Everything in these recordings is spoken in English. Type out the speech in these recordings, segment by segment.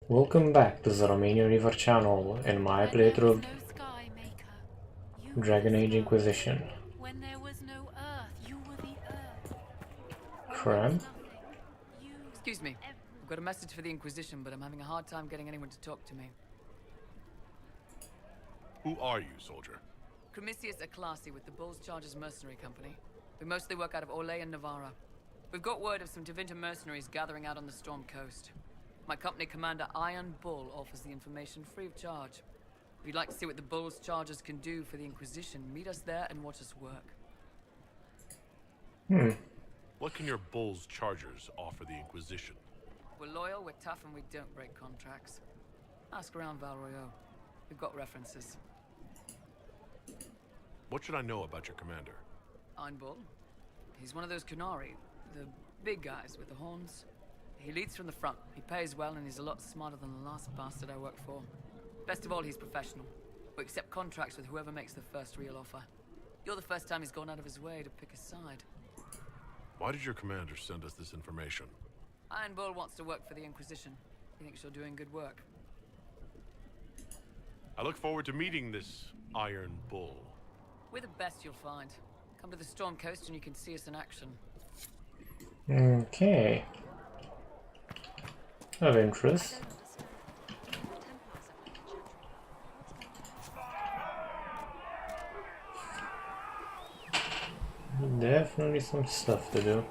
Welcome back to the Romanian Reaver channel and my playthrough of Dragon Age Inquisition. When there was no earth, you were the earth. Crap. Excuse me. I've got a message for the Inquisition, but I'm having a hard time getting anyone to talk to me. Who are you, soldier? Cremisius Aclasi with the Bulls Chargers Mercenary Company. We mostly work out of Orlais and Navarra. We've got word of some Tevinter mercenaries gathering out on the Storm Coast. My company commander, Iron Bull, offers the information free of charge. If you'd like to see what the Bulls Chargers can do for the Inquisition, meet us there and watch us work. What can your Bulls Chargers offer the Inquisition? We're loyal, we're tough, and we don't break contracts. Ask around Val Royeaux. We've got references. What should I know about your commander? Iron Bull? He's one of those Kunari, the big guys with the horns. He leads from the front, he pays well, and he's a lot smarter than the last bastard I worked for. Best of all, he's professional. We accept contracts with whoever makes the first real offer. You're the first time he's gone out of his way to pick a side. Why did your commander send us this information? Iron Bull wants to work for the Inquisition. He thinks you're doing good work. I look forward to meeting this Iron Bull. We're the best you'll find. Come to the Storm Coast and you can see us in action. Okay. Of interest. Definitely some stuff to do.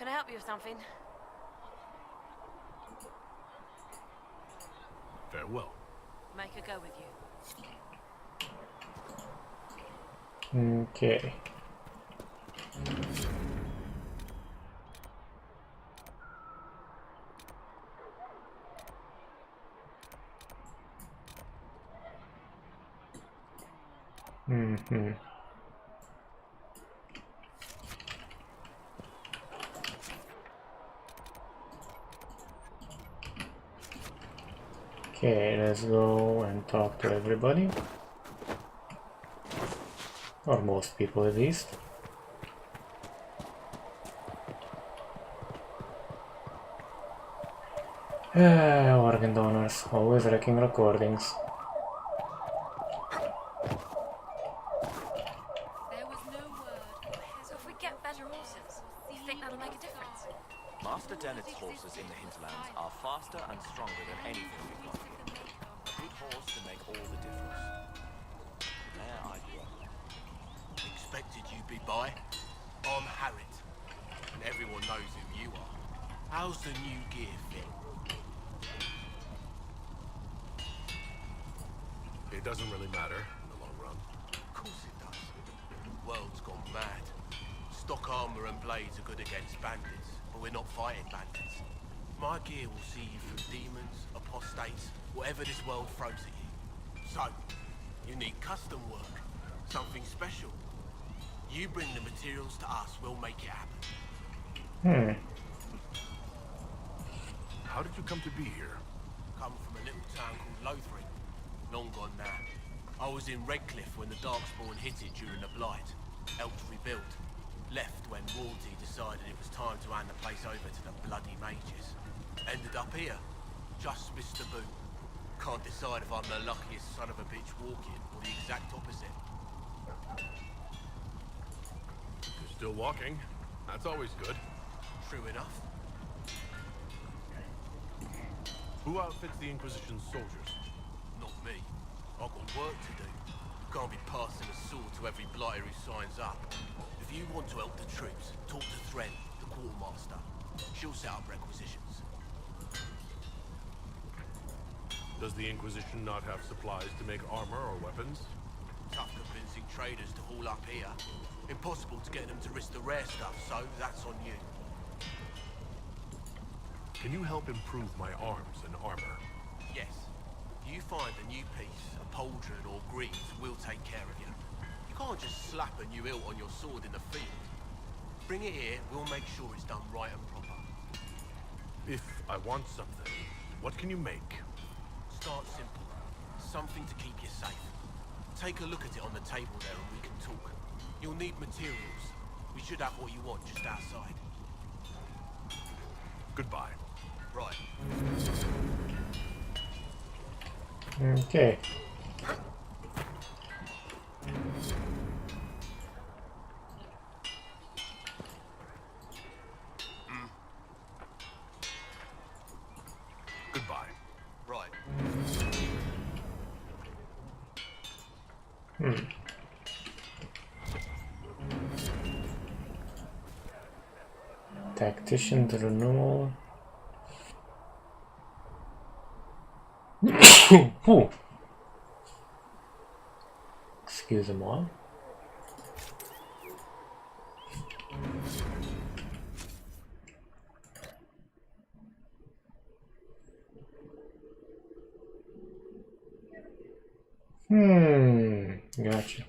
Can I help you with something? Farewell. Make a go with you. Okay. Okay, let's go and talk to everybody. Or most people at least. Organ donors, always wrecking recordings. There was no word. So if we get better horses, you think that'll make a difference? Master Dennett's horses in the hinterlands are faster and stronger than anything we've got here. A good horse can make all the difference. There I grew up. Expected you'd be by. I'm Harriet, and everyone knows who you are. How's the new gear fit? It doesn't really matter in the long run. Of course it does. The world's gone mad. Stock armor and blades are good against bandits, but we're not fighting bandits. My gear will see you through demons, apostates, whatever this world throws at you. So, you need custom work, something special. You bring the materials to us, we'll make it happen. How did you come to be here? Come from a little town called Lothring. Long gone now. I was in Redcliffe when the Darkspawn hit it during the Blight. Helped rebuild. Left when royalty decided it was time to hand the place over to the bloody mages. Ended up here. Just missed the boot. Can't decide if I'm the luckiest son of a bitch walking or the exact opposite. You're still walking. That's always good. True enough. Who outfits the Inquisition's soldiers? Not me. I've got work to do. Can't be passing a sword to every blighter who signs up. If you want to help the troops, talk to Thren, the quartermaster. She'll set up requisitions. Does the Inquisition not have supplies to make armor or weapons? Tough convincing traders to haul up here. Impossible to get them to risk the rare stuff, so that's on you. Can you help improve my arms and armor? Yes. You find a new piece, a pauldron or greaves, we'll take care of you. You can't just slap a new hilt on your sword in the field. Bring it here, we'll make sure it's done right and proper. If I want something, what can you make? Start simple. Something to keep you safe. Take a look at it on the table there and we can talk. You'll need materials. We should have what you want just outside. Goodbye. Right. Okay. Goodbye. Right. Tactician renewal. Ooh. Excuse them all. Gotcha.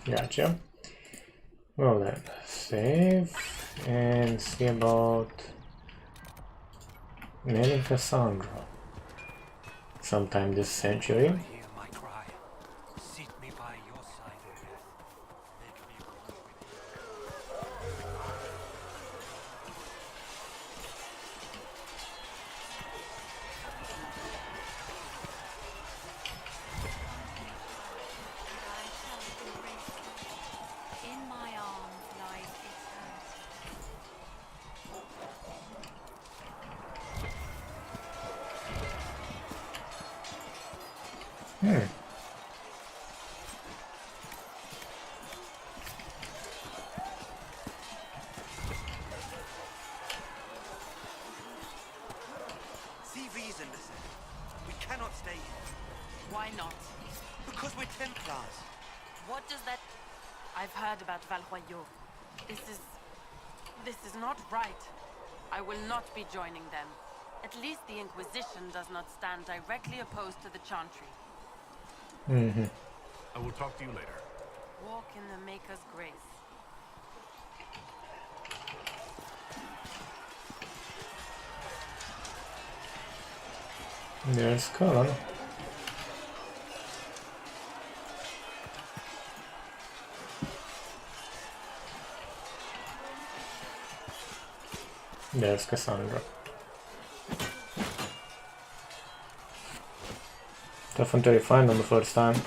Gotcha. Well then, save and see about Nelly Cassandra. Sometime this century. Hear my cry. Seat me by your side, O death. Make me one with you. I shall embrace you. In my arms lies eternity. See reason, listen. We cannot stay here. Why not? Because we're Templars. What does that... I've heard about Valroyaux. This is not right. I will not be joining them. At least the Inquisition does not stand directly opposed to the Chantry. I will talk to you later. Walk in the Maker's grace. There's Colin. There's Cassandra. Tough until you find them the first time.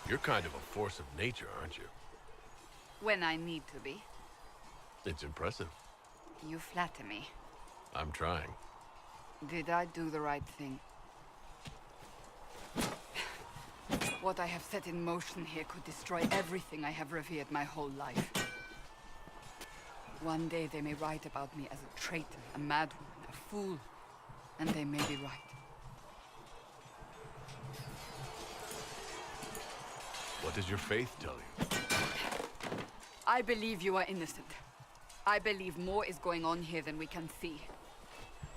You're kind of a force of nature, aren't you? When I need to be. It's impressive. You flatter me. I'm trying. Did I do the right thing? What I have set in motion here could destroy everything I have revered my whole life. One day they may write about me as a traitor, a madwoman, a fool, and they may be right. What does your faith tell you? I believe you are innocent. I believe more is going on here than we can see.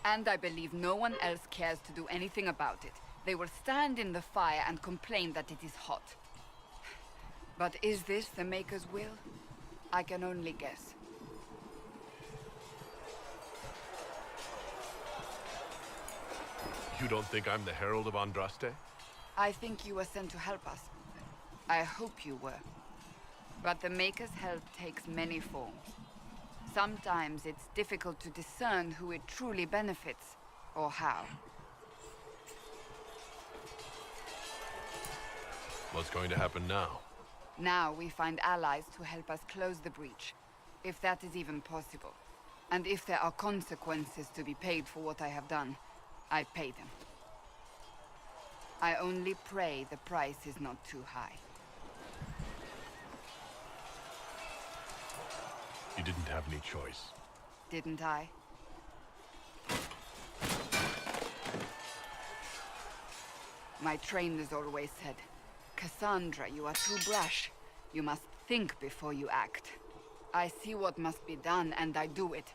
And I believe no one else cares to do anything about it. They will stand in the fire and complain that it is hot. But is this the Maker's will? I can only guess. You don't think I'm the Herald of Andraste? I think you were sent to help us. I hope you were. But the Maker's help takes many forms. Sometimes it's difficult to discern who it truly benefits, or how. What's going to happen now? Now we find allies to help us close the breach, if that is even possible. And if there are consequences to be paid for what I have done, I pay them. I only pray the price is not too high. You didn't have any choice. Didn't I? My trainers always said, Cassandra, you are too brash. You must think before you act. I see what must be done, and I do it.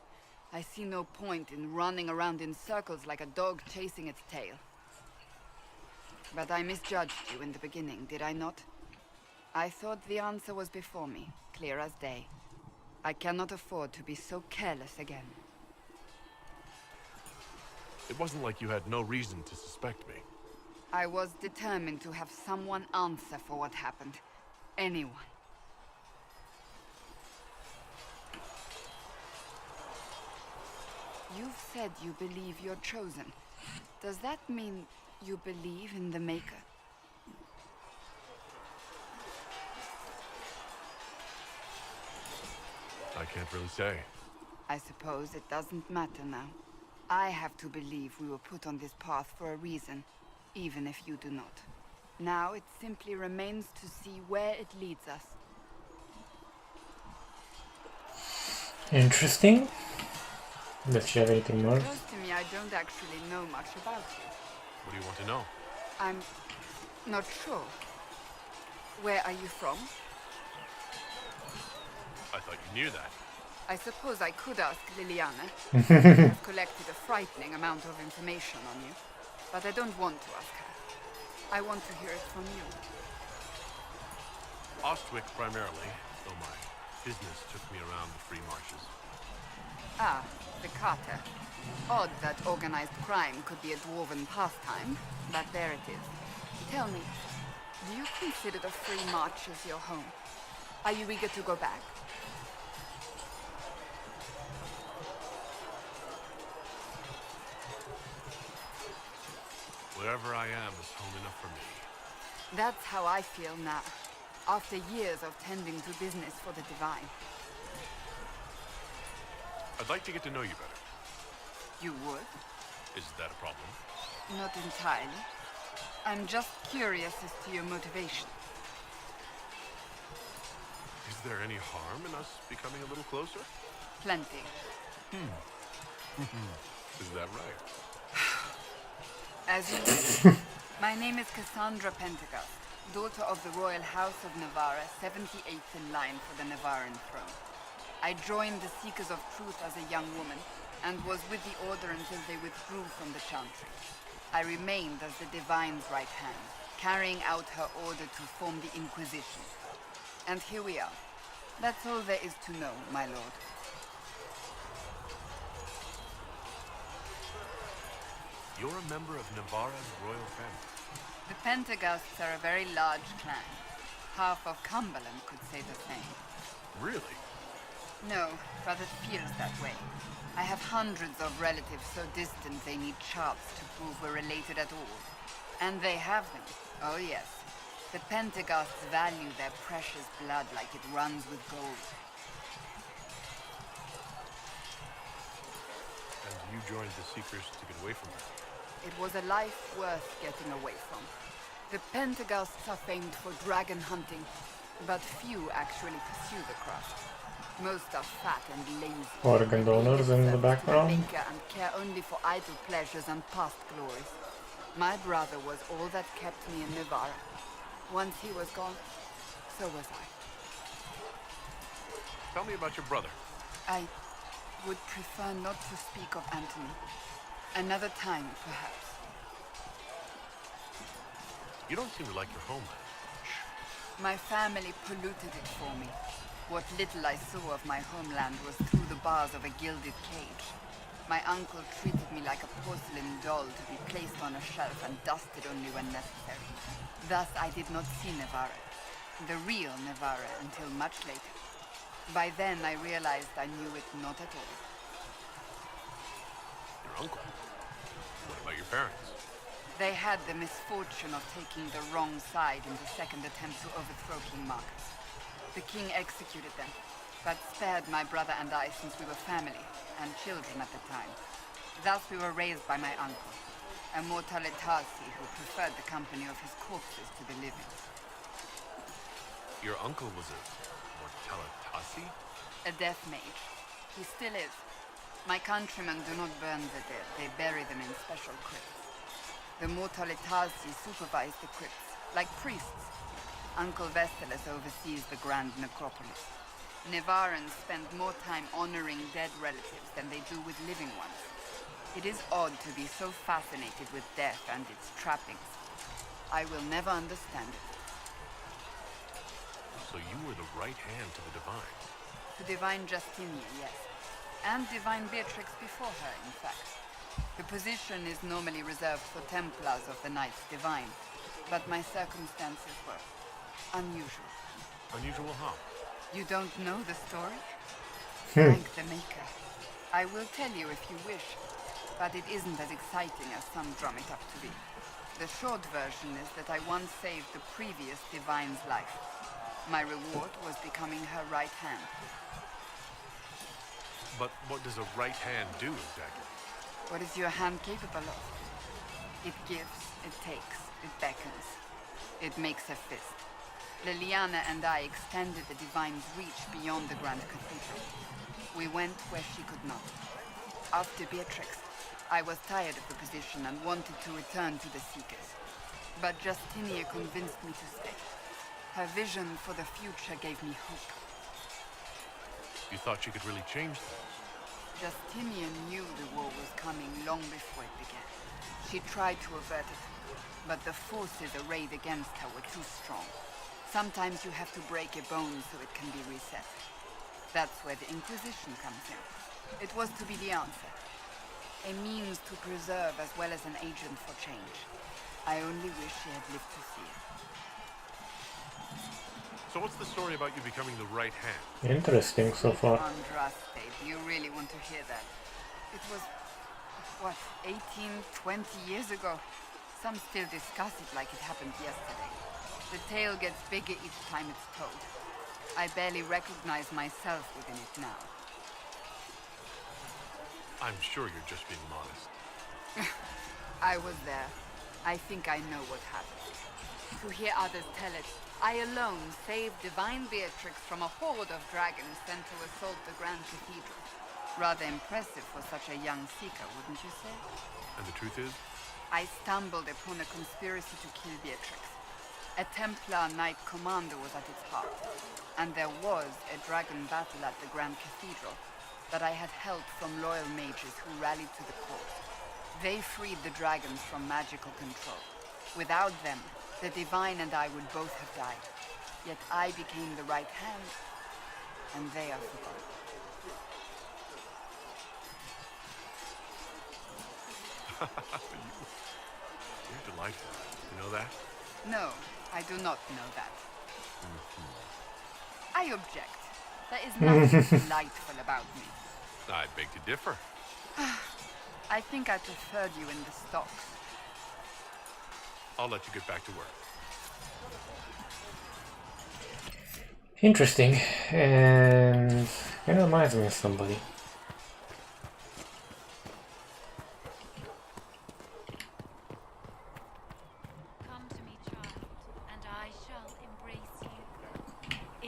I see no point in running around in circles like a dog chasing its tail. But I misjudged you in the beginning, did I not? I thought the answer was before me, clear as day. I cannot afford to be so careless again. It wasn't like you had no reason to suspect me. I was determined to have someone answer for what happened. Anyone. You've said you believe you're chosen. Does that mean you believe in the Maker? I can't really say. I suppose it doesn't matter now. I have to believe we were put on this path for a reason, even if you do not. Now it simply remains to see where it leads us. Interesting. Does she have anything more? It occurs to me I don't actually know much about you. What do you want to know? I'm not sure. Where are you from? I thought you knew that. I suppose I could ask Liliana. I've collected a frightening amount of information on you, but I don't want to ask her. I want to hear it from you. Ostwick primarily, though my business took me around the free marches. Ah, the Carter. Odd that organized crime could be a dwarven pastime, but there it is. Tell me, do you consider the Free Marches your home? Are you eager to go back? Wherever I am is home enough for me. That's how I feel now, after years of tending to business for the Divine. I'd like to get to know you better. You would? Is that a problem? Not entirely. I'm just curious as to your motivation. Is there any harm in us becoming a little closer? Plenty. Is that right? As you know, my name is Cassandra Pentecost, daughter of the Royal House of Navarra, 78th in line for the Navarran throne. I joined the Seekers of Truth as a young woman, and was with the Order until they withdrew from the Chantry. I remained as the Divine's right hand, carrying out her order to form the Inquisition. And here we are. That's all there is to know, my lord. You're a member of Navarra's royal family. The Pentagousts are a very large clan. Half of Cumberland could say the same. Really? No, but it feels that way. I have hundreds of relatives so distant they need charts to prove we're related at all. And they have them. Oh yes. The Pentagousts value their precious blood like it runs with gold. And you joined the Seekers to get away from her. It was a life worth getting away from. The Pentagousts are famed for dragon hunting, but few actually pursue the craft. Most are fat and lazy. Organ donors in the background. Maker and care only for idle pleasures and past glories. My brother was all that kept me in Navarra. Once he was gone, so was I. Tell me about your brother. I would prefer not to speak of Anthony. Another time, perhaps. You don't seem to like your homeland. My family polluted it for me. What little I saw of my homeland was through the bars of a gilded cage. My uncle treated me like a porcelain doll to be placed on a shelf and dusted only when necessary. Thus I did not see Navarra, the real Navarra, until much later. By then I realized I knew it not at all. Your uncle? What about your parents? They had the misfortune of taking the wrong side in the second attempt to overthrow King Marcus. The king executed them, but spared my brother and I since we were family, and children at the time. Thus we were raised by my uncle, a mortalitasi who preferred the company of his corpses to the living. Your uncle was a mortalitasi? A death mage. He still is. My countrymen do not burn the dead, they bury them in special crypts. The mortalitasi supervise the crypts, like priests. Uncle Vestalis oversees the grand necropolis. Navarrans spend more time honoring dead relatives than they do with living ones. It is odd to be so fascinated with death and its trappings. I will never understand it. So you were the right hand to the Divine. To Divine Justinia, yes. And Divine Beatrix before her, in fact. The position is normally reserved for Templars of the Knights Divine, but my circumstances were unusual. Unusual how? You don't know the story? Thank the Maker. I will tell you if you wish, but it isn't as exciting as some drum it up to be. The short version is that I once saved the previous Divine's life. My reward was becoming her right hand. But what does a right hand do exactly? What is your hand capable of? It gives, it takes, it beckons. It makes a fist. Liliana and I extended the Divine's reach beyond the Grand Cathedral. We went where she could not. After Beatrix, I was tired of the position and wanted to return to the Seekers. But Justinia convinced me to stay. Her vision for the future gave me hope. You thought you could really change things? Justinian knew the war was coming long before it began. She tried to avert it, but the forces arrayed against her were too strong. Sometimes you have to break a bone so it can be reset. That's where the Inquisition comes in. It was to be the answer. A means to preserve as well as an agent for change. I only wish she had lived to see it. So what's the story about you becoming the right hand? Interesting so far. Andraste, do you really want to hear that? It was, what, 18, 20 years ago? Some still discuss it like it happened yesterday. The tale gets bigger each time it's told. I barely recognize myself within it now. I'm sure you're just being modest. I was there. I think I know what happened. To hear others tell it, I alone saved Divine Beatrix from a horde of dragons sent to assault the Grand Cathedral. Rather impressive for such a young seeker, wouldn't you say? And the truth is? I stumbled upon a conspiracy to kill Beatrix. A Templar Knight Commander was at its heart, and there was a dragon battle at the Grand Cathedral that I had help from loyal mages who rallied to the cause. They freed the dragons from magical control. Without them, the Divine and I would both have died. Yet I became the right hand, and they are forgotten. You're delightful. You know that? No, I do not know that. I object. There is nothing delightful about me. I beg to differ. I think I preferred you in the stocks. I'll let you get back to work. Interesting, and kind of reminds me of somebody. Come to me, child, and I shall embrace you.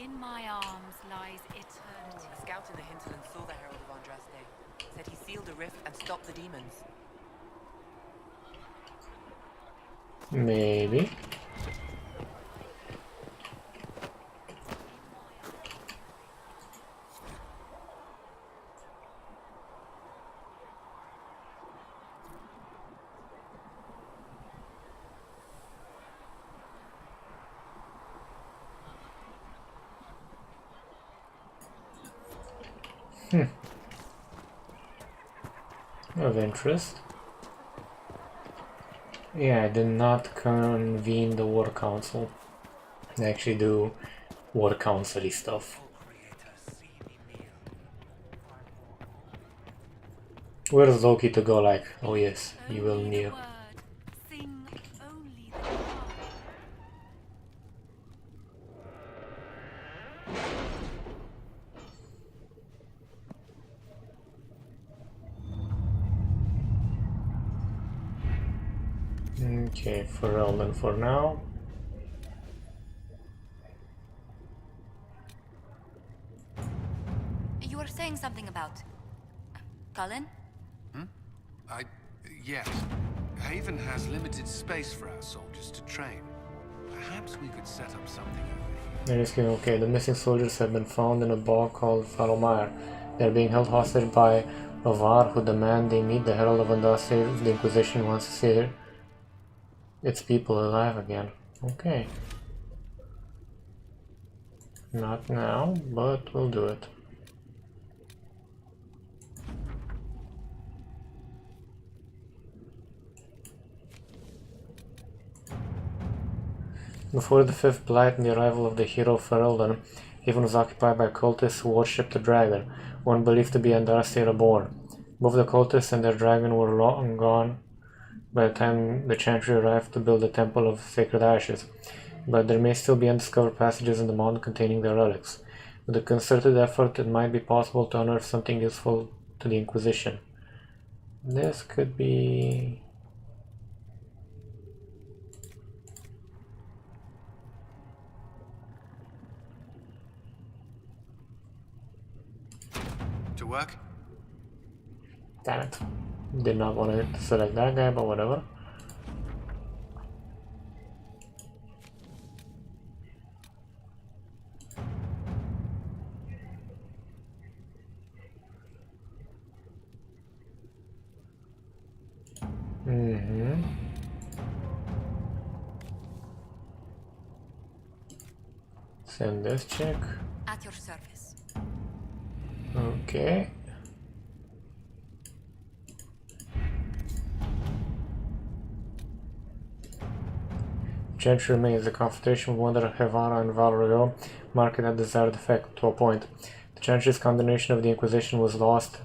In my arms lies eternity. A scout in the hinterland saw the Herald of Andraste. Said he sealed a rift and stopped the demons. Maybe. Of interest. Yeah, I did not convene the War Council. I actually do War Council-y stuff. Where's Loki to go like, oh yes, you will kneel. Sing only the word. Okay, for Elden for now. You were saying something about Cullen? Yes. Haven has limited space for our soldiers to train. Perhaps we could set up something over here. Okay, the missing soldiers have been found in a bog called Falomire. They are being held hostage by Reaver, who demand they meet the Herald of Andraste if the Inquisition wants to see its people alive again. Okay. Not now, but we'll do it. Before the Fifth Blight and the arrival of the hero Ferelden, Haven was occupied by cultists who worshipped the dragon, one believed to be Andraste reborn. Both the cultists and their dragon were long gone by the time the Chantry arrived to build the Temple of Sacred Ashes, but there may still be undiscovered passages in the mountain containing their relics. With a concerted effort, it might be possible to unearth something useful to the Inquisition. This could be... To work? Damn it. Did not want to select that guy, but whatever. Send this chick. At your service. Okay. Chantry remains. The confrontation with Wanderer Hevara and Valrio marked a desired effect to a point. The Chantry's condemnation of the Inquisition was lost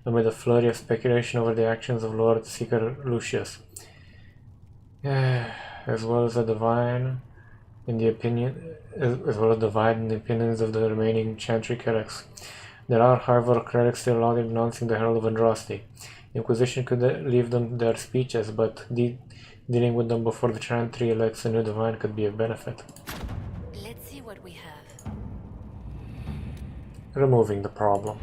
amid a flurry of speculation over the actions of Lord Seeker Lucius, as well as a divide in the opinions of the remaining Chantry clerics. There are, however, clerics still loudly denouncing the Herald of Andraste. The Inquisition could leave them their speeches, but dealing with them before the Chantry elects a new divine could be of benefit. Let's see what we have. Removing the problem.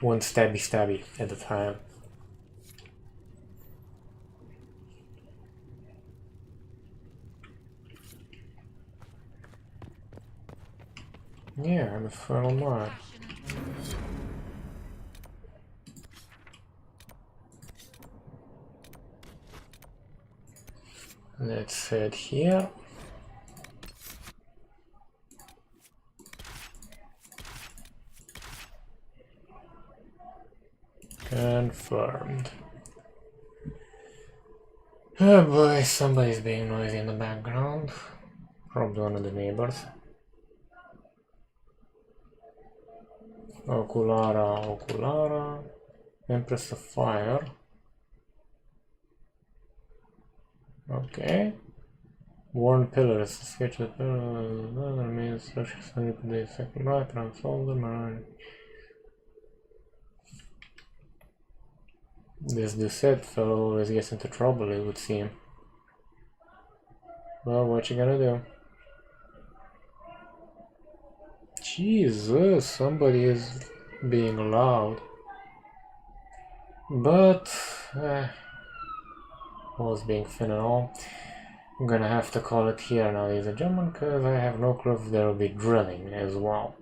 One stabby at a time. Yeah, I'm a feral mod. Let's head here. Confirmed. Oh boy, somebody's being noisy in the background. Probably one of the neighbors. Oculara. Empress of Fire. Okay. Worn Pillars. Sketch the pillar remains the second right, transform them. This Doucette fellow always gets into trouble, it would seem. Well, what you gonna do? Jesus, somebody is being loud. But, was being fun and all. I'm gonna have to call it here now, ladies and gentlemen, because I have no clue if there will be drilling as well.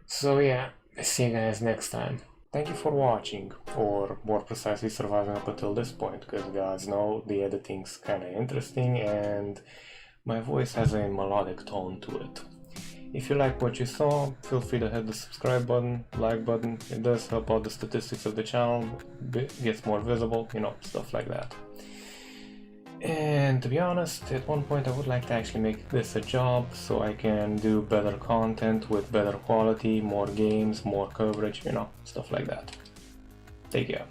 So yeah, see you guys next time. Thank you for watching, or more precisely surviving up until this point, because you guys know the editing's kinda interesting and my voice has a melodic tone to it. If you like what you saw, feel free to hit the subscribe button, like button. It does help out the statistics of the channel, gets more visible, you know, stuff like that. And to be honest, at one point I would like to actually make this a job so I can do better content with better quality, more games, more coverage, you know, stuff like that. Take care.